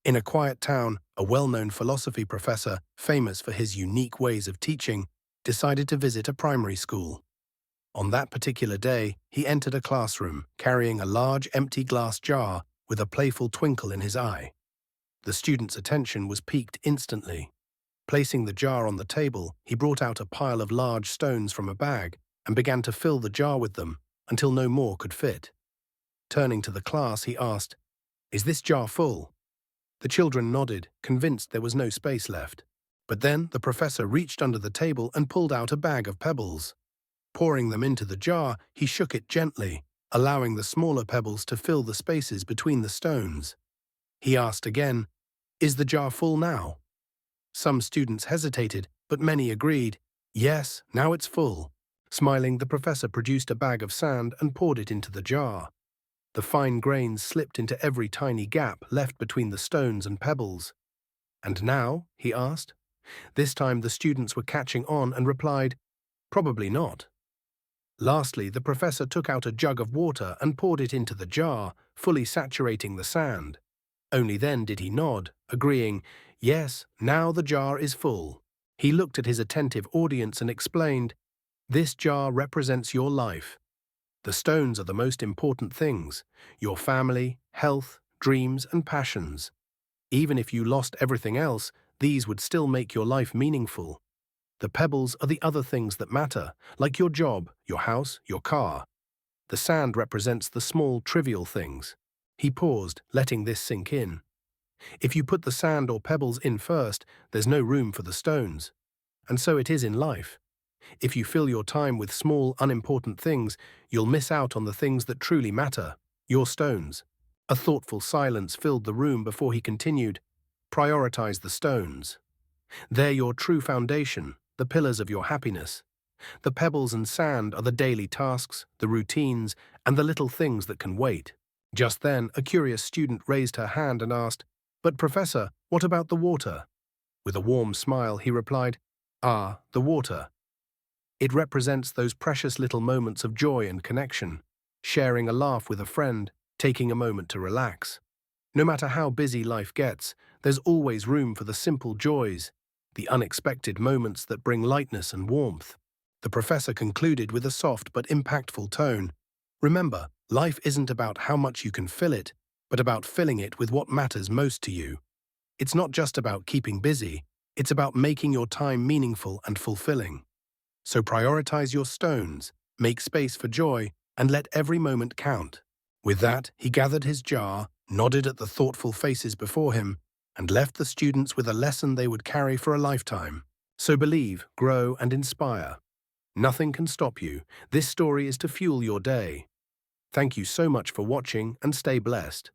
In a quiet town, a well-known philosophy professor, famous for his unique ways of teaching, decided to visit a primary school. On that particular day, he entered a classroom, carrying a large empty glass jar with a playful twinkle in his eye. The student's attention was piqued instantly. Placing the jar on the table, he brought out a pile of large stones from a bag and began to fill the jar with them until no more could fit. Turning to the class, he asked, "Is this jar full?" The children nodded, convinced there was no space left. But then the professor reached under the table and pulled out a bag of pebbles. Pouring them into the jar, he shook it gently, allowing the smaller pebbles to fill the spaces between the stones. He asked again, "Is the jar full now?" Some students hesitated, but many agreed, "Yes, now it's full." Smiling, the professor produced a bag of sand and poured it into the jar. The fine grains slipped into every tiny gap left between the stones and pebbles. "And now?" he asked. This time the students were catching on and replied, "Probably not." Lastly, the professor took out a jug of water and poured it into the jar, fully saturating the sand. Only then did he nod, agreeing, "Yes, now the jar is full." He looked at his attentive audience and explained, "This jar represents your life. The stones are the most important things, your family, health, dreams, and passions. Even if you lost everything else, these would still make your life meaningful. The pebbles are the other things that matter, like your job, your house, your car. The sand represents the small, trivial things." He paused, letting this sink in. If you put the sand or pebbles in first, there's no room for the stones. And so it is in life. If you fill your time with small, unimportant things, you'll miss out on the things that truly matter, your stones. A thoughtful silence filled the room before he continued, "Prioritize the stones. They're your true foundation, the pillars of your happiness. The pebbles and sand are the daily tasks, the routines, and the little things that can wait." Just then, a curious student raised her hand and asked, "But Professor, what about the water?" With a warm smile, he replied, "Ah, the water. It represents those precious little moments of joy and connection, sharing a laugh with a friend, taking a moment to relax. No matter how busy life gets, there's always room for the simple joys, the unexpected moments that bring lightness and warmth." The professor concluded with a soft but impactful tone. "Remember, life isn't about how much you can fill it, but about filling it with what matters most to you. It's not just about keeping busy, it's about making your time meaningful and fulfilling. So prioritize your stones, make space for joy, and let every moment count." With that, he gathered his jar, nodded at the thoughtful faces before him, and left the students with a lesson they would carry for a lifetime. So believe, grow, and inspire. Nothing can stop you. This story is to fuel your day. Thank you so much for watching, and stay blessed.